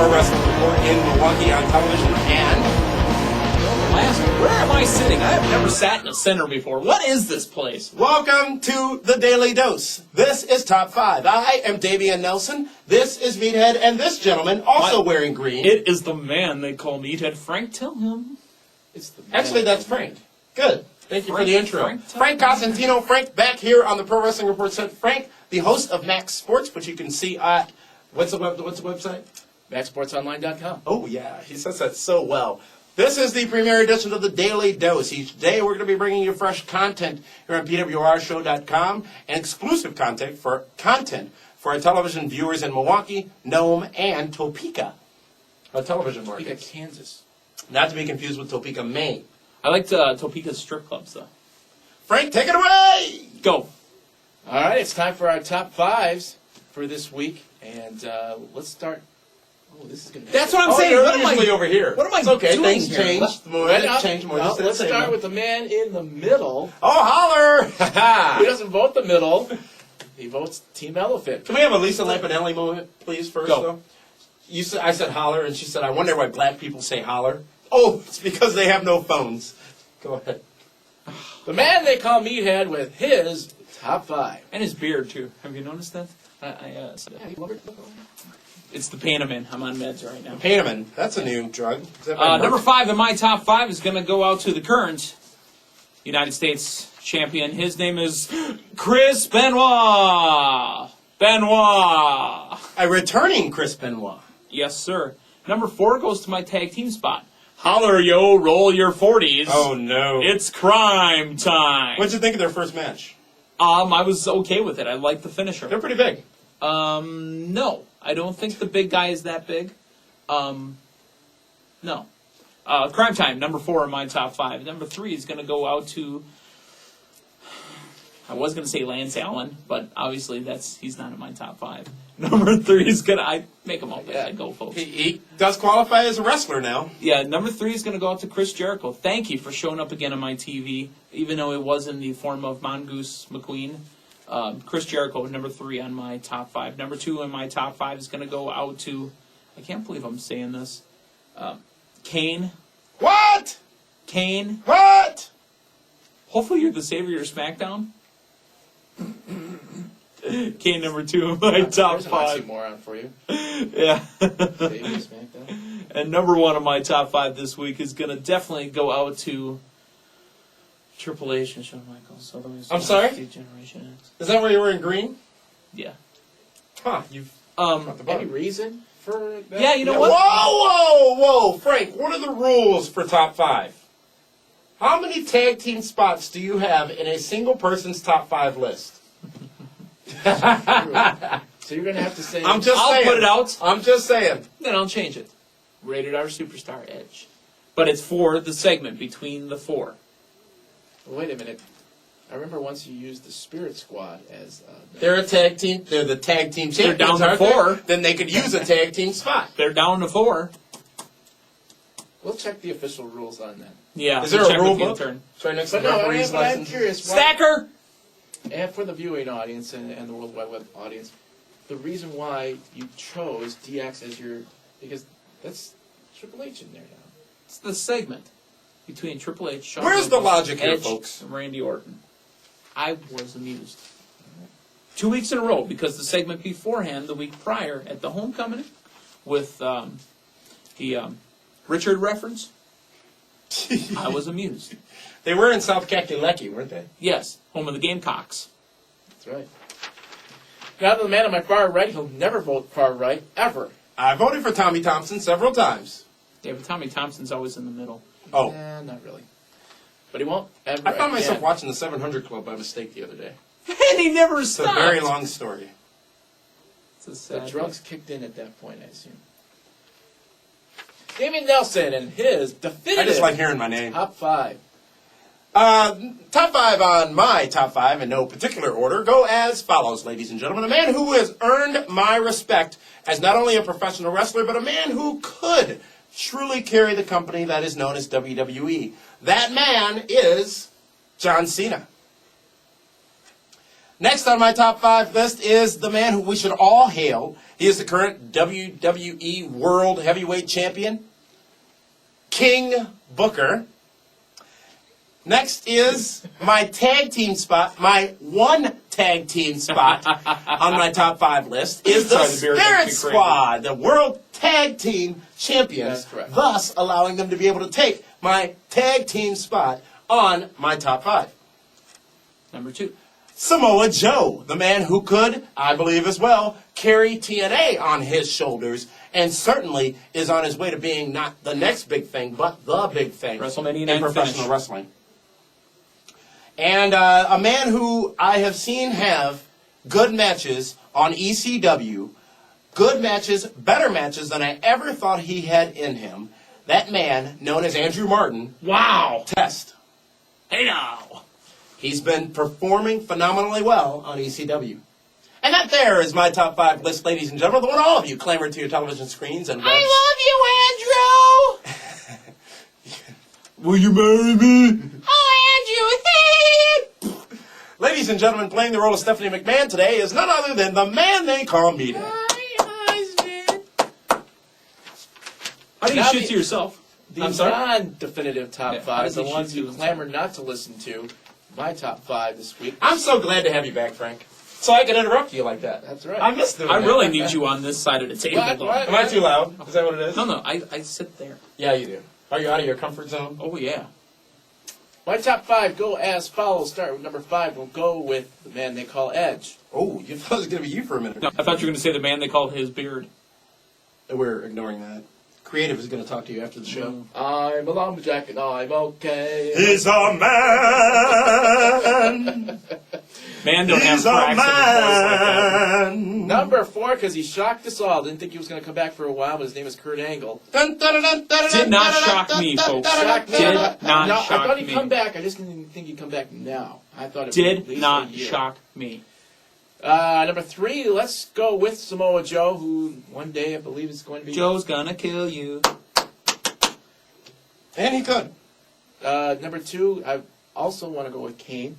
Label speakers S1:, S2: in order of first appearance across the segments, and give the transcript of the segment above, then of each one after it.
S1: Pro Wrestling Report in Milwaukee on television. And
S2: where am I sitting? I have never sat in a center before. What is this place?
S1: welcome to the Daily Dose. This is Top 5. I am Damian Nelson. This is Meathead, and this gentleman also wearing green.
S2: It is the man they call Meathead. Frank, tell him.
S1: It's the Actually, that's Frank. Good. Thank you for the intro. Frank Cosentino. Frank back here on the Pro Wrestling Report set. Frank, the host of Max Sports, which you can see at, what's the website?
S3: MaxSportsOnline.com.
S1: Oh, yeah. He says that so well. This is the premiere edition of the Daily Dose. Each day we're going to be bringing you fresh content here on PWRshow.com and exclusive content for our television viewers in Milwaukee, Nome, and Topeka. Our television market.
S3: Topeka, Kansas.
S1: Not to be confused with Topeka, Maine.
S2: I liked Topeka's strip clubs, though.
S1: Frank, take it away!
S2: Go.
S3: All right, it's time for our top fives for this week, and let's start. Oh, this is going to be...
S2: That's what I'm
S1: Oh,
S2: saying.
S1: you're
S2: What am
S1: usually
S2: I
S1: over here.
S2: What am I
S1: It's okay.
S2: doing
S1: Things
S2: here?
S1: changed.
S3: Let's start with the man in the middle.
S1: Oh, holler!
S3: He doesn't vote the middle. He votes Team Elephant.
S1: Can we have a Lisa Lampanelli moment, please, first,
S2: Go.
S1: though? I said holler, and she said, I wonder why black people say holler. Oh, it's because they have no phones. Go ahead.
S3: The man they call Meathead with his top five.
S2: And his beard, too. Have you noticed that? It's the Panamin. I'm on meds right now.
S1: Panamin. That's a new drug. Is that by
S2: Number
S1: Merck?
S2: 5 in my top 5 is going to go out to the current United States champion. His name is Chris Benoit. Benoit.
S1: A returning Chris Benoit.
S2: Yes, sir. Number 4 goes to my tag team spot. Holler, yo, roll your 40s.
S1: Oh, no.
S2: It's crime time.
S1: What'd you think of their first match?
S2: I was okay with it. I liked the finisher.
S1: They're pretty big.
S2: No. I don't think the big guy is that big. No. Crime Time, number 4 in my top 5. Number 3 is going to go out to... I was going to say Lance Allen, but obviously he's not in my top 5. Number 3 is going to... I make him up as I go, folks.
S1: He does qualify as a wrestler now.
S2: Yeah, number 3 is going to go out to Chris Jericho. Thank you for showing up again on my TV, even though it was in the form of Mongoose McQueen. Chris Jericho, number 3 on my top 5. Number 2 in my top 5 is going to go out to... I can't believe I'm saying this. Kane.
S1: What?
S2: Kane.
S1: What?
S2: Hopefully you're the savior of SmackDown. Kane, number 2 in my top
S3: There's an
S2: 5.
S3: oxymoron for you.
S2: Yeah.
S3: Baby SmackDown.
S2: And number 1 of my top 5 this week is going to definitely go out to Triple H and Shawn Michaels. Otherwise,
S1: I'm sorry?
S2: Generation X.
S1: Is that where you were in green?
S2: Yeah.
S1: Huh, you've...
S3: Any reason for that?
S2: Yeah, you know
S1: Whoa,
S2: what?
S1: whoa, Frank, what are the rules for top 5? How many tag team spots do you have in a single person's top 5 list?
S3: So you're going to have to say...
S1: I'm just
S2: I'll
S1: saying.
S2: put it out.
S1: I'm just saying.
S2: Then I'll change it. Rated R Superstar Edge. But it's for the segment between the 4.
S3: Wait a minute. I remember once you used the Spirit Squad as...
S1: They're a tag team. They're the tag team champions.
S2: They're down to
S1: aren't they?
S2: 4.
S1: Then they could use a tag team spot.
S2: They're down to 4.
S3: We'll check the official rules on that.
S2: Yeah.
S1: Is there
S2: check
S1: a rule
S2: with you in
S1: book?
S2: turn.
S1: It's right next to
S3: But
S1: the
S3: no,
S1: referee's
S3: I'm
S1: license.
S3: curious. Why,
S2: Stacker!
S3: and for the viewing audience and the World Wide Web audience, the reason why you chose DX as your... Because that's Triple H in there now.
S2: It's the segment between Triple H, Shawn
S1: Where's the
S2: Michaels,
S1: logic here,
S2: Edge,
S1: folks?
S2: and Randy Orton. I was amused. 2 weeks in a row, because the segment beforehand, the week prior, at the Homecoming, with the Richard reference, I was amused.
S1: They were in South Kakalaki, weren't they?
S2: Yes, home of the Gamecocks.
S3: That's right. Now to the man on my far right, he'll never vote far right, ever.
S1: I voted for Tommy Thompson several times.
S2: Yeah, but Tommy Thompson's always in the middle.
S1: Oh.
S3: Not really. But he won't ever
S1: I found myself
S3: again.
S1: watching the 700 Club by mistake the other day.
S2: And he never
S1: It's a
S2: stopped.
S1: very long story.
S2: It's a
S3: The
S2: sad
S3: drugs kicked in at that point, I assume. Damian Nelson and his definitive
S1: I just like hearing my name.
S3: top 5.
S1: Top 5 on my top 5 in no particular order go as follows, ladies and gentlemen. A man who has earned my respect as not only a professional wrestler, but a man who could truly carry the company that is known as WWE. That man is John Cena. Next on my top 5 list is the man who we should all hail. He is the current WWE World Heavyweight Champion, King Booker. Next is my tag team spot, my one tag team spot on my top 5 list is the
S2: Sorry, the beer makes me
S1: Spirit
S2: crazy.
S1: Squad, the World Tag Team Champions,
S3: That's correct.
S1: thus allowing them to be able to take my tag team spot on my top 5.
S2: Number 2.
S1: Samoa Joe, the man who could, I believe as well, carry TNA on his shoulders, and certainly is on his way to being not the next big thing, but the big thing
S2: WrestleMania
S1: in
S2: 9
S1: professional
S2: finish.
S1: wrestling. And a man who I have seen have good matches on ECW, good matches, better matches than I ever thought he had in him. That man, known as Andrew Martin,
S2: Wow.
S1: Test.
S2: Hey now.
S1: He's been performing phenomenally well on ECW. And that there is my top 5 list, ladies and gentlemen, the one all of you clamored to your television screens and webs.
S2: I love you, Andrew.
S1: Will you marry me?
S2: Oh, Andrew.
S1: Ladies and gentlemen, playing the role of Stephanie McMahon today is none other than the man they call Mita.
S2: How do you
S3: Now
S2: shoot
S3: the-
S2: to yourself?
S3: The
S1: I'm sorry?
S3: non-definitive top
S2: Yeah, how
S3: 5,
S2: does
S3: the
S2: he
S3: ones
S2: shoot
S3: you
S2: to
S3: clamor not to listen to, my top 5 this week.
S1: I'm so glad to have you back, Frank. So I can interrupt you like that.
S3: That's right.
S1: I miss doing
S2: I
S1: that.
S2: really need you on this side of the table.
S3: What?
S2: though.
S3: What?
S1: Am I too loud? Is that what it is?
S2: No, I sit there.
S1: Yeah, you do. Are you out of your comfort zone?
S2: Oh, yeah.
S3: My top 5 go as follows. Start with number 5. We'll go with the man they call Edge.
S1: Oh, you thought it was going to be you for a minute.
S2: No, I thought you were going to say the man they called his beard.
S1: We're ignoring that. Creative is going to talk to you after the show.
S3: I'm a lumberjack and I'm okay.
S1: He's a man.
S2: Man don't have
S1: He's a
S2: cracks in his voice like that.
S1: man.
S3: Number 4, because he shocked us all. Didn't think he was going to come back for a while, but his name is Kurt Angle.
S2: Did not shock me, folks.
S3: Shocked me.
S2: Did
S3: No,
S2: not
S3: I
S2: shock
S3: thought he'd
S2: me.
S3: come back. I just didn't think he'd come back now. I thought it would be at
S2: Did
S3: least
S2: not
S3: a year.
S2: shock me.
S3: Number 3, let's go with Samoa Joe, who one day I believe is going to be.
S2: Joe's gonna kill you.
S1: And he could.
S3: Number 2, I also want to go with Kane.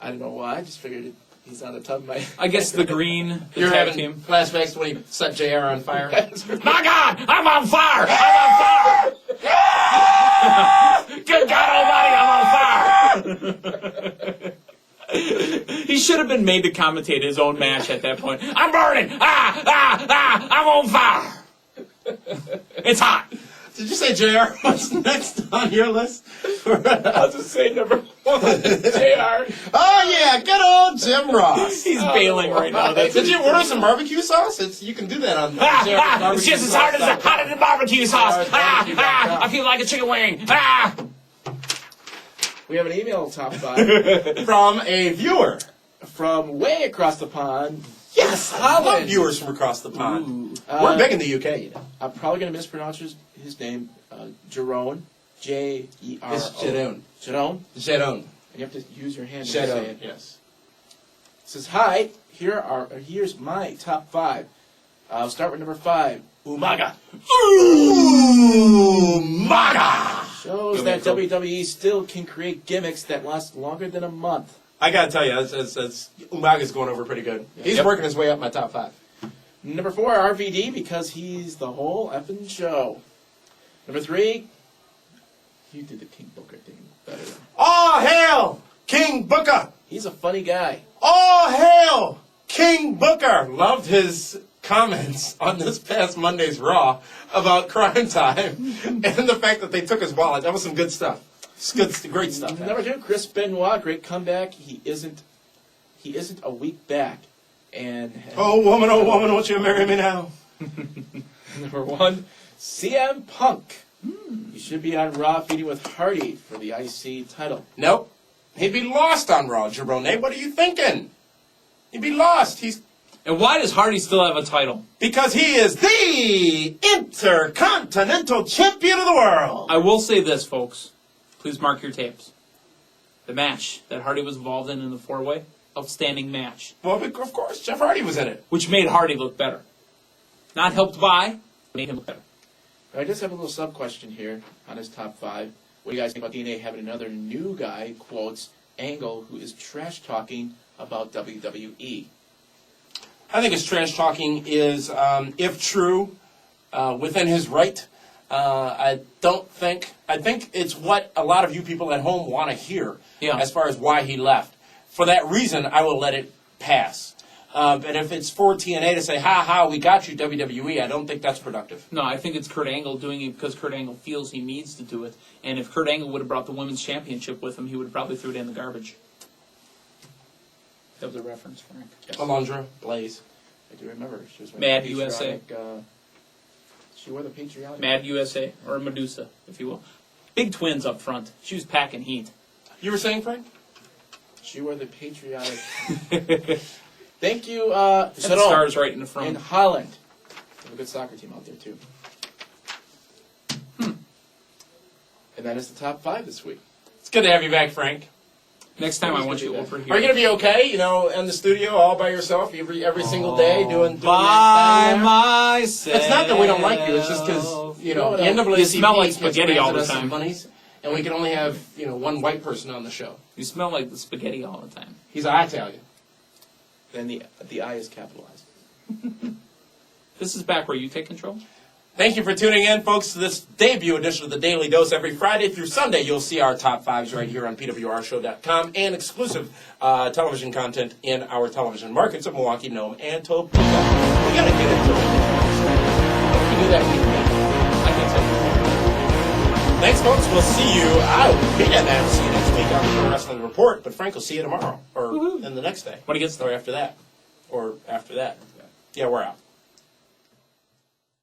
S3: I don't know why. I just figured he's on the top of my.
S2: I guess the green, the
S1: You're
S2: tag
S1: having
S2: team.
S1: flashbacks when he set JR on fire.
S2: My God, I'm on fire! I'm on fire! Good God Almighty, I'm on fire! He should have been made to commentate his own match at that point. I'm burning! I'm on fire! It's hot!
S1: Did you say JR was next on your list?
S3: I'll just say number 1, JR.
S1: Oh yeah, good old Jim Ross.
S2: He's bailing right now. That's
S1: Did you order some barbecue sauce? You can do that on
S2: It's just as hard as the barbecue sauce. I feel like a chicken wing.
S3: We have an email top 5
S1: from a viewer.
S3: from way across the pond.
S1: Yes, I love
S3: Holland.
S1: viewers from across the pond.
S2: Ooh.
S1: We're big in the UK, you know.
S3: I'm probably going to mispronounce his name. Jerome. J-E-R-O.
S1: It's Jerome.
S3: Jerome.
S1: Jerome.
S3: And you have to use your hand to say
S1: Jerome.
S3: it.
S1: Yes.
S3: It says, hi, here's my top 5. I'll start with number 5. Umaga.
S1: Ooh, maga.
S3: Shows that WWE still can create gimmicks that last longer than a month.
S1: I gotta tell you, Umaga's going over pretty good. He's
S3: Yep.
S1: working his way up my top 5.
S3: Number 4, RVD, because he's the whole effing show. Number 3, you did the King Booker thing better.
S1: All hail King Booker!
S3: He's a funny guy.
S1: All hail King Booker! Loved his comments on this past Monday's Raw about Crime Time and the fact that they took his wallet. That was some good stuff. It's good, great stuff.
S3: Number 2, Chris Benoit, great comeback. He isn't a week back. And
S1: Oh woman, won't you marry me now?
S3: number 1, CM Punk. He should be on Raw feuding with Hardy for the IC title.
S1: Nope. He'd be lost on Raw, Jabrone. What are you thinking? He'd be lost.
S2: And why does Hardy still have a title?
S1: Because he is the Intercontinental Champion of the world.
S2: I will say this, folks. Please mark your tapes. The match that Hardy was involved in the 4-way, outstanding match,
S1: Well, of course, Jeff Hardy was in it.
S2: which made Hardy look better. Not helped by, made him look better.
S3: I just have a little sub question here on his top 5. What do you guys think about DNA having another new guy, quotes, Angle, who is trash talking about WWE?
S1: I think his trash talking is, if true, within his right. I think it's what a lot of you people at home want to hear as far as why he left. For that reason, I will let it pass. But if it's for TNA to say, ha ha, we got you, WWE, I don't think that's productive.
S2: No, I think it's Kurt Angle doing it because Kurt Angle feels he needs to do it. And if Kurt Angle would have brought the Women's Championship with him, he would have probably threw it in the garbage. That was a reference, Frank.
S3: Yes.
S1: Alundra, Blaze.
S3: I do remember. She was
S2: Mad
S3: the
S2: USA.
S3: patriotic, she wore the patriotic.
S2: Mad USA, or Medusa, if you will. Big twins up front. She was packing heat.
S1: You were saying, Frank?
S3: She wore the patriotic. Thank you,
S2: The stars right in the
S3: in
S2: front.
S3: Holland. We have a good soccer team out there, too. And that is the top 5 this week.
S1: It's good to have you back, Frank.
S2: Next time I want you over here.
S1: Are you going to be okay, in the studio all by yourself every single day doing
S2: by
S1: that thing there?
S2: myself.
S1: It's not that we don't like you. It's just because, the NAACP
S2: You smell like
S1: keeps
S2: spaghetti all the
S1: granting us
S2: time.
S1: monies, and we can only have, one white person on the show.
S2: You smell like the spaghetti all the time.
S1: He's Italian.
S3: Then the I is capitalized.
S2: This is back where you take control.
S1: Thank you for tuning in, folks, to this debut edition of the Daily Dose. Every Friday through Sunday, you'll see our top 5s right here on PWRshow.com and exclusive television content in our television markets of Milwaukee, Nome, and Topeka. We got to get into it. We can do that week. I think so. Thanks, folks. We'll see you. See you next week on the Wrestling Report, but Frank will see you tomorrow, or in the next day.
S2: When he gets
S1: Or after that. Or after that. Yeah, we're out.